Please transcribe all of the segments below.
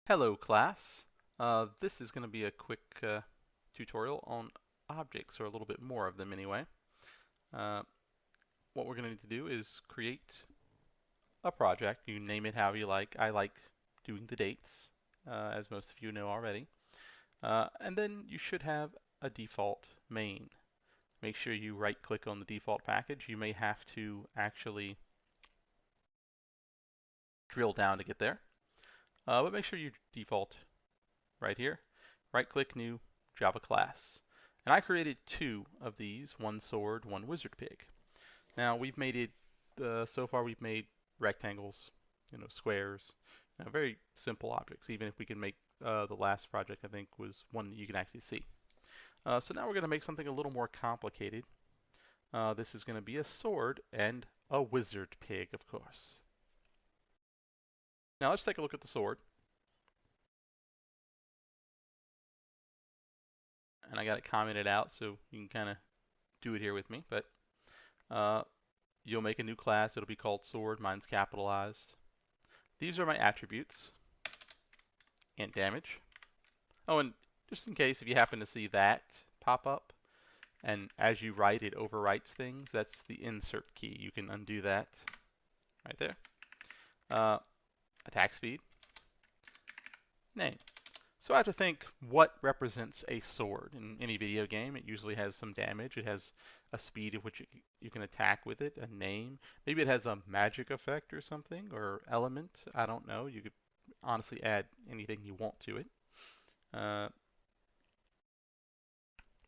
Hello class. This is going to be a quick tutorial on objects, or a little bit more of them anyway. Uh, what we're going to need to do is create a project. You name it however you like. I like doing the dates, as most of you know already. And then you should have a default main. Make sure you right click on the default package. You may have to actually drill down to get there. But make sure you default right here. Right click, new, Java class. And I created two of these, one sword, one wizard pig. Now we've made it, so far we've made rectangles, squares, very simple objects, even if we can make the last project I think was one that you can actually see. So now we're going to make something a little more complicated. This is going to be a sword and a wizard pig, of course. Now let's take a look at the sword. And I got it commented out so you can kind of do it here with me. But uh, you'll make a new class. It'll be called sword. Mine's capitalized. These are my attributes and damage. Oh, and just in case if you happen to see that pop up, and as you write it overwrites things, that's the insert key. You can undo that right there. Attack speed, name. So I have to think what represents a sword. In any video game, it usually has some damage. It has a speed at which you can attack with it, a name. Maybe it has a magic effect or something, or element. I don't know. You could honestly add anything you want to it. Uh,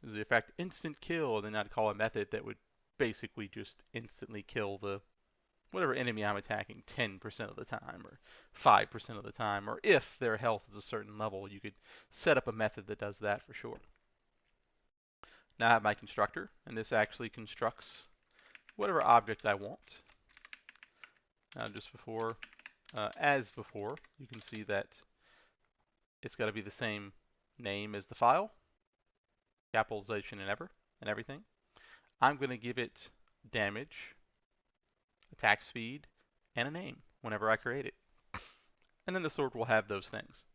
the effect instant kill, then I'd call a method that would basically just instantly kill the whatever enemy I'm attacking 10% of the time or 5% of the time, or if their health is a certain level, you could set up a method that does that for sure. Now I have my constructor, and this actually constructs whatever object I want. Now just before, as before, you can see that it's got to be the same name as the file, capitalization and everything. I'm going to give it damage, attack speed, and a name whenever I create it. And then the sword will have those things.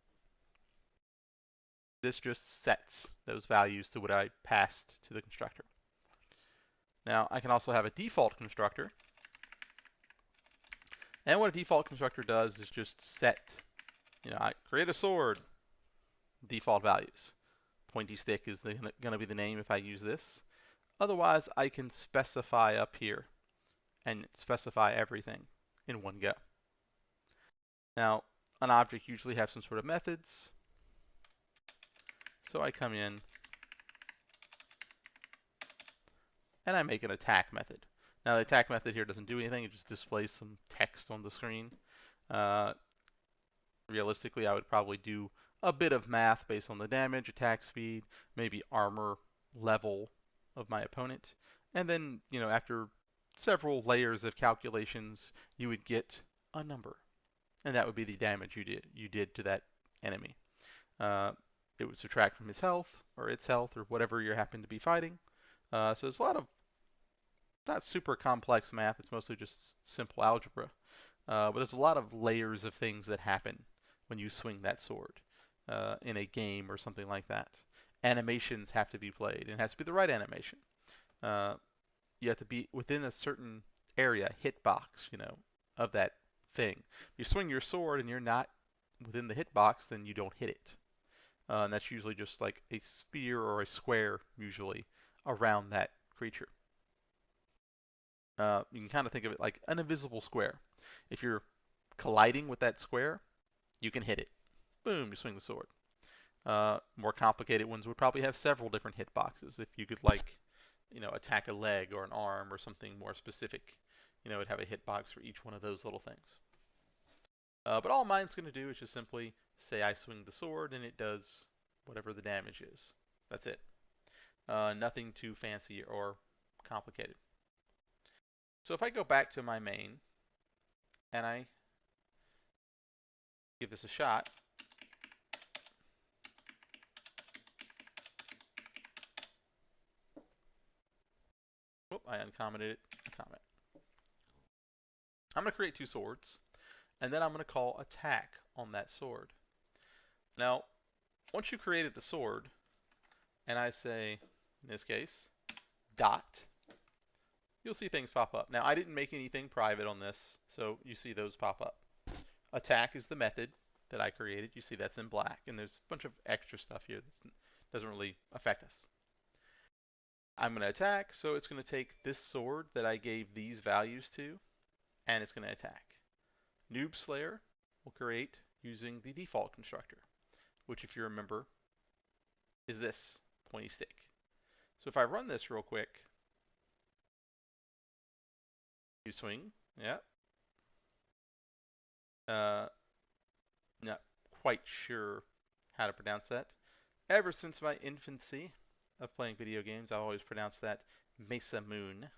This just sets those values to what I passed to the constructor. Now I can also have a default constructor. And what a default constructor does is just set, I create a sword, default values. Pointy stick is going to be the name if I use this. Otherwise, I can specify up here and specify everything in one go. Now, an object usually has some sort of methods. So I come in and I make an attack method. Now the attack method here doesn't do anything, it just displays some text on the screen. Realistically, I would probably do a bit of math based on the damage, attack speed, maybe armor level of my opponent. And then, after several layers of calculations, you would get a number. And that would be the damage you did to that enemy. It would subtract from his health, or its health, or whatever you happen to be fighting. So there's a lot of not super complex math, it's mostly just simple algebra. But there's a lot of layers of things that happen when you swing that sword in a game or something like that. Animations have to be played, and it has to be the right animation. Uh, you have to be within a certain area, hitbox, of that thing. If you swing your sword and you're not within the hitbox, then you don't hit it. And that's usually just like a sphere or a square, usually, around that creature. You can kind of think of it like an invisible square. If you're colliding with that square, you can hit it. Boom, you swing the sword. More complicated ones would probably have several different hitboxes. If you could attack a leg or an arm or something more specific, it'd have a hitbox for each one of those little things. But all mine's going to do is just simply say I swing the sword and it does whatever the damage is. That's it. Nothing too fancy or complicated. So if I go back to my main and I give this a shot, whoop, I uncommented it. Comment. I'm going to create two swords, and then I'm going to call attack on that sword. Now, once you created the sword, and I say, in this case, dot, you'll see things pop up. Now, I didn't make anything private on this, so you see those pop up. Attack is the method that I created. You see that's in black, and there's a bunch of extra stuff here that doesn't really affect us. I'm going to attack, so it's going to take this sword that I gave these values to, and it's going to attack. Noob Slayer will create using the default constructor, which, if you remember, is this pointy stick. So if I run this real quick, you swing, yeah. Uh, Not quite sure how to pronounce that. Ever since my infancy of playing video games, I've always pronounced that Mesa Moon.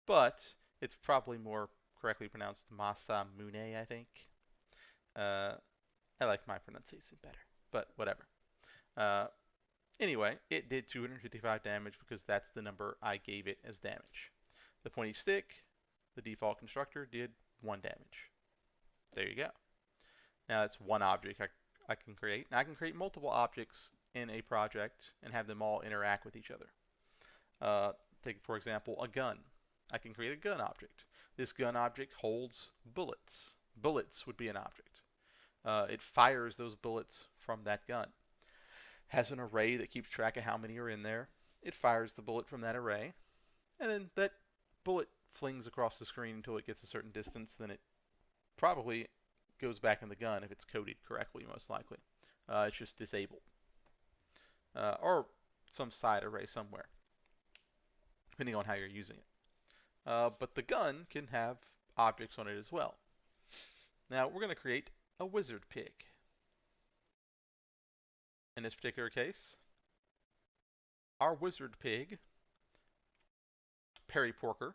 But it's probably more correctly pronounced Masa Mune, I think. Uh, I like my pronunciation better, but whatever. Uh, anyway, it did 255 damage because that's the number I gave it as damage. The pointy stick, the default constructor, did 1 damage. There you go. Now that's one object I can create. Now I can create multiple objects in a project and have them all interact with each other. Take, for example, a gun. I can create a gun object. This gun object holds bullets. Bullets would be an object. It fires those bullets from that gun. Has an array that keeps track of how many are in there. It fires the bullet from that array, and then that bullet flings across the screen until it gets a certain distance. Then it probably goes back in the gun if it's coded correctly, most likely. It's just disabled. Or some side array somewhere, depending on how you're using it. But the gun can have objects on it as well. Now we're going to create a wizard pig. In this particular case, our wizard pig, Perry Porker,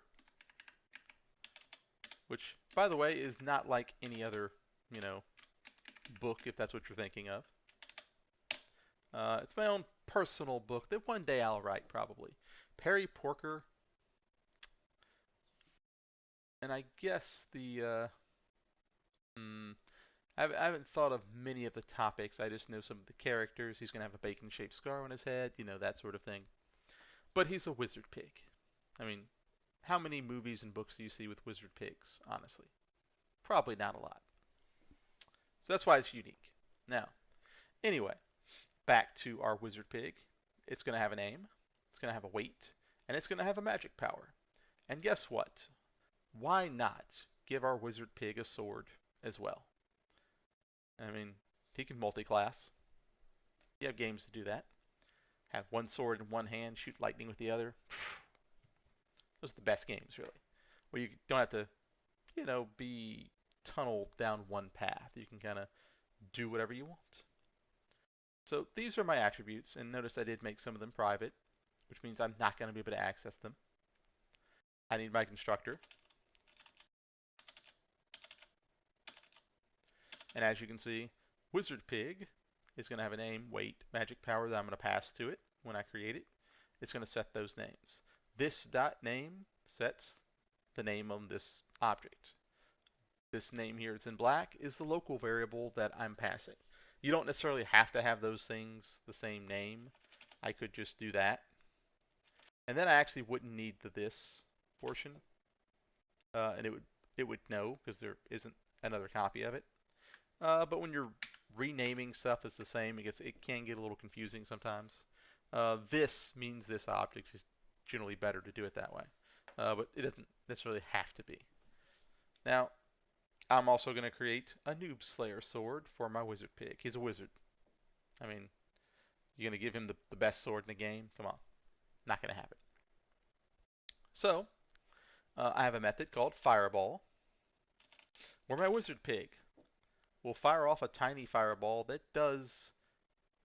which, by the way, is not like any other, you know, book, if that's what you're thinking of. It's my own personal book that one day I'll write, probably. Perry Porker, and I guess I haven't thought of many of the topics. I just know some of the characters. He's going to have a bacon-shaped scar on his head, you know, that sort of thing. But he's a wizard pig. I mean, how many movies and books do you see with wizard pigs, honestly? Probably not a lot. So that's why it's unique. Now, anyway, back to our wizard pig. It's going to have a name, it's going to have a weight, and it's going to have a magic power. And guess what? Why not give our wizard pig a sword as well? I mean, he can multi-class. You have games to do that. Have one sword in one hand, shoot lightning with the other. Those are the best games, really. Where you don't have to, you know, be tunneled down one path. You can kind of do whatever you want. So these are my attributes, and notice I did make some of them private, which means I'm not going to be able to access them. I need my constructor. And as you can see, Wizard Pig is going to have a name, weight, magic power that I'm going to pass to it when I create it. It's going to set those names. This dot name sets the name of this object. This name here that's in black is the local variable that I'm passing. You don't necessarily have to have those things the same name. I could just do that. And then I actually wouldn't need the this portion. And it would know because there isn't another copy of it. But when you're renaming stuff as the same, it can get a little confusing sometimes. This means this object is generally better to do it that way. But it doesn't necessarily have to be. Now, I'm also going to create a Noob Slayer sword for my wizard pig. He's a wizard. I mean, you're going to give him the best sword in the game? Come on. Not going to happen. So, I have a method called Fireball, where my wizard pig will fire off a tiny fireball that does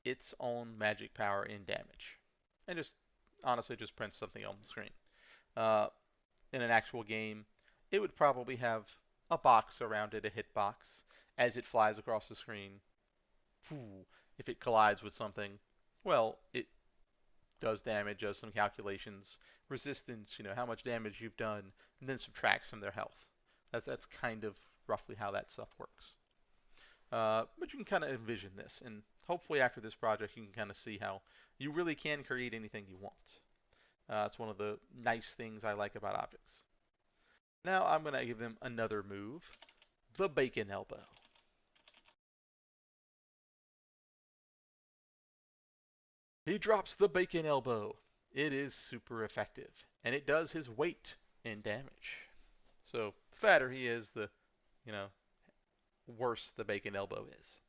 its own magic power in damage. And just, honestly, just prints something on the screen. Uh, in an actual game, it would probably have a box around it, a hitbox, as it flies across the screen. If it collides with something, well, it does damage, does some calculations, resistance, you know, how much damage you've done, and then subtracts from their health. That's kind of roughly how that stuff works. But you can kind of envision this, and hopefully after this project you can kind of see how you really can create anything you want. It's one of the nice things I like about objects. Now I'm going to give them another move, the bacon elbow. He drops the bacon elbow. It is super effective, and it does his weight in damage. So the fatter he is, the you know worse the bacon elbow is.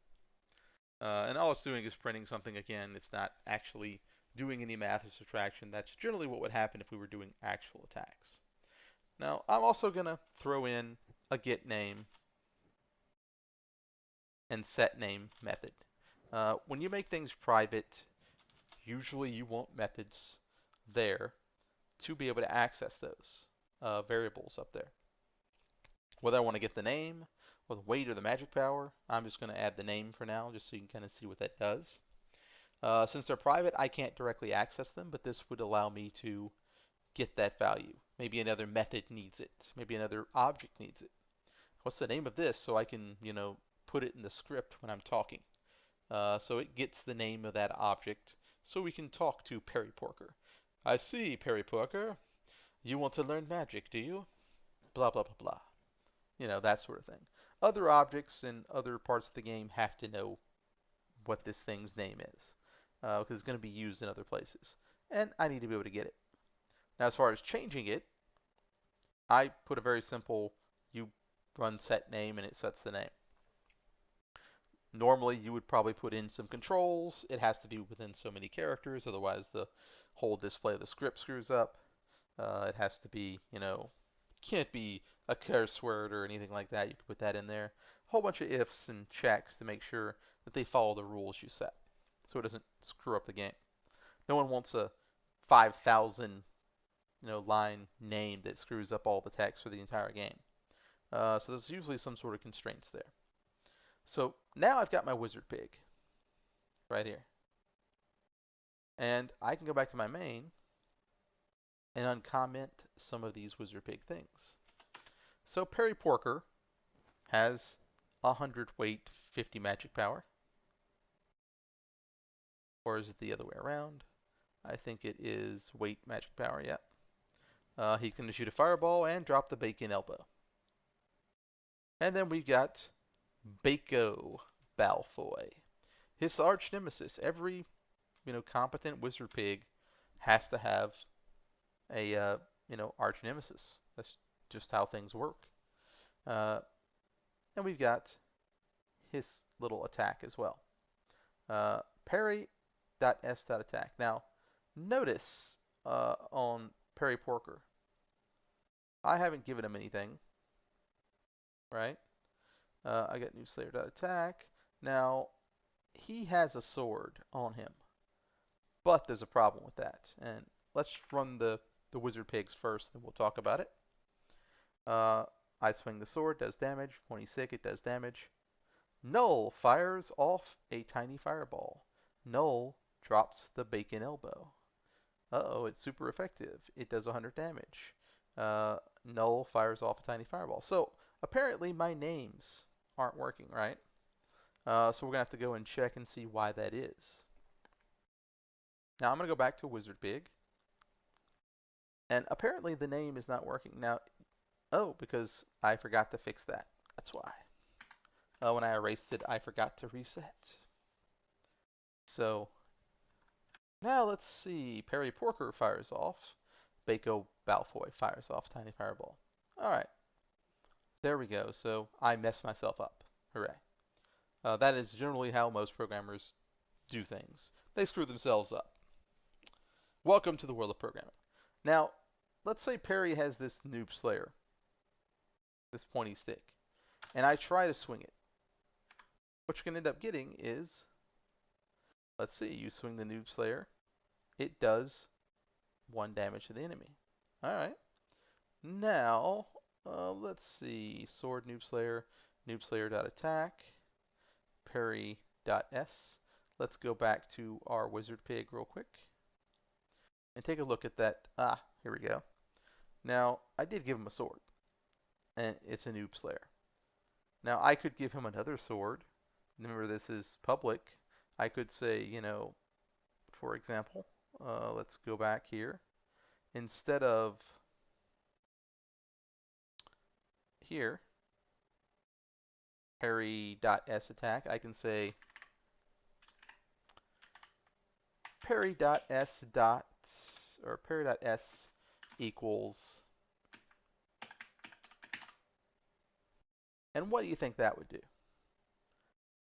And all it's doing is printing something again. It's not actually doing any math or subtraction. That's generally what would happen if we were doing actual attacks. Now, I'm also going to throw in a get name and set name method. When you make things private, usually you want methods there to be able to access those variables up there. Whether I want to get the name or the weight or the magic power, I'm just going to add the name for now just so you can kind of see what that does. Since they're private, I can't directly access them, but this would allow me to get that value. Maybe another method needs it. Maybe another object needs it. What's the name of this so I can, put it in the script when I'm talking. So it gets the name of that object so we can talk to Perry Porker. I see, Perry Porker. You want to learn magic, do you? Blah, blah, blah, blah. That sort of thing. Other objects in other parts of the game have to know what this thing's name is because it's going to be used in other places. And I need to be able to get it. Now, as far as changing it, I put a very simple, you run set name and it sets the name. Normally, you would probably put in some controls. It has to be within so many characters, otherwise the whole display of the script screws up. It has to be, can't be a curse word or anything like that. You can put that in there. A whole bunch of ifs and checks to make sure that they follow the rules you set, so it doesn't screw up the game. No one wants a 5,000 line name that screws up all the text for the entire game. So there's usually some sort of constraints there. So now I've got my wizard pig right here. And I can go back to my main and uncomment some of these wizard pig things. So Perry Porker has 100 weight, 50 magic power. Or is it the other way around? I think it is weight, magic power, yeah. He can shoot a fireball and drop the bacon elbow. And then we've got Bako Balfoy. His arch nemesis. Every competent wizard pig has to have a arch nemesis. That's just how things work. And we've got his little attack as well. Parry.s.attack. Now, notice on Perry Porker, I haven't given him anything, right? I got new Slayer.attack. Now, he has a sword on him, but there's a problem with that. And let's run the wizard pigs first, then we'll talk about it. I swing the sword, does damage. When he's sick, it does damage. Null fires off a tiny fireball. Null drops the bacon elbow. Uh-oh, it's super effective. It does 100 damage. Null fires off a tiny fireball. So apparently my names aren't working, right? So we're going to have to go and check and see why that is. Now I'm going to go back to Wizard Pig. And apparently the name is not working. Now, because I forgot to fix that. That's why. When I erased it, I forgot to reset. So now let's see. Perry Porker fires off. Bako Balfoy fires off Tiny Fireball. Alright. There we go. So I messed myself up. Hooray. That is generally how most programmers do things. They screw themselves up. Welcome to the world of programming. Now, let's say Perry has this Noob Slayer. This pointy stick. And I try to swing it. What you're going to end up getting is, let's see, you swing the Noob Slayer. It does 1 damage to the enemy. Alright. Now, let's see, Sword Noob Slayer.attack, Parry.s. Let's go back to our Wizard Pig real quick and take a look at that. Here we go. Now, I did give him a sword, and it's a Noob Slayer. Now, I could give him another sword Remember, this is public. I could say, for example, let's go back here. Instead of here, parry.s attack, I can say parry.s dot, or parry.s equals, and what do you think that would do?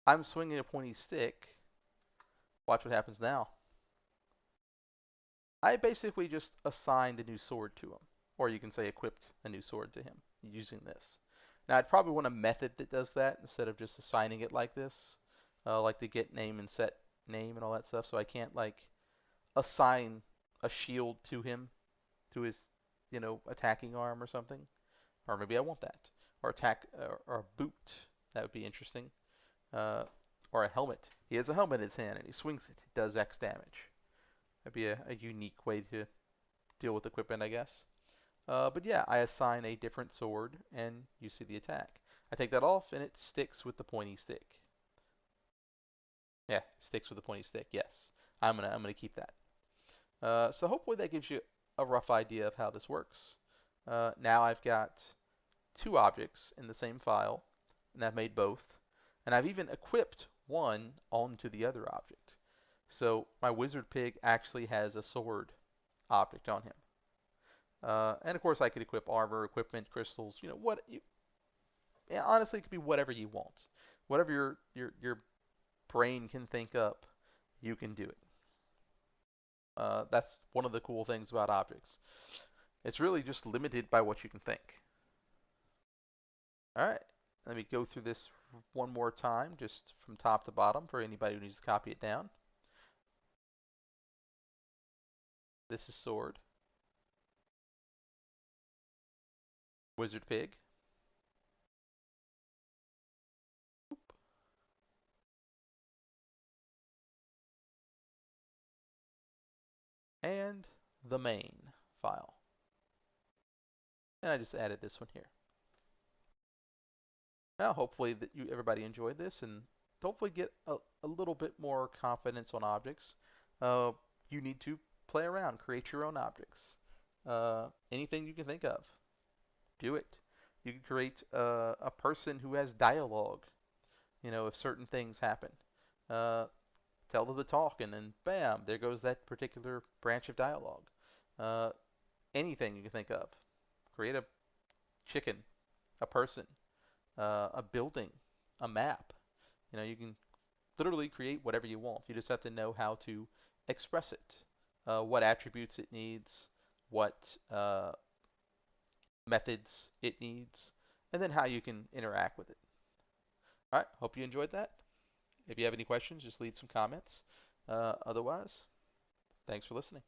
I'm swinging a pointy stick. Watch what happens now. I basically just assigned a new sword to him. Or you can say equipped a new sword to him using this. Now I'd probably want a method that does that instead of just assigning it like this. Like the get name and set name and all that stuff. So I can't like assign a shield to him, to his, attacking arm or something. Or maybe I want that. Or attack, or a boot. That would be interesting. Uh, or a helmet. He has a helmet in his hand and he swings it. It does X damage. That'd be a unique way to deal with equipment, I guess. But yeah, I assign a different sword, and you see the attack. I take that off, and it sticks with the pointy stick. Yeah, it sticks with the pointy stick. Yes, I'm gonna keep that. So hopefully that gives you a rough idea of how this works. Now I've got two objects in the same file, and I've made both, and I've even equipped one onto the other object. So my wizard pig actually has a sword object on him. And of course, I could equip armor, equipment, crystals. Yeah, honestly, it could be whatever you want. Whatever your brain can think up, you can do it. That's one of the cool things about objects. It's really just limited by what you can think. All right, let me go through this one more time, just from top to bottom, for anybody who needs to copy it down. This is sword, wizard pig, and the main file. And I just added this one here. Now, hopefully that everybody enjoyed this, and hopefully get a little bit more confidence on objects. Uh, you need to play around, create your own objects. Anything you can think of, do it. You can create a person who has dialogue. If certain things happen, uh, tell them to talk, and then bam, there goes that particular branch of dialogue. Uh, Anything you can think of. Create a chicken, a person, a building, a map. You can literally create whatever you want. You just have to know how to express it, what attributes it needs, what methods it needs, and then how you can interact with it. All right, hope you enjoyed that. If you have any questions, just leave some comments. Otherwise, thanks for listening.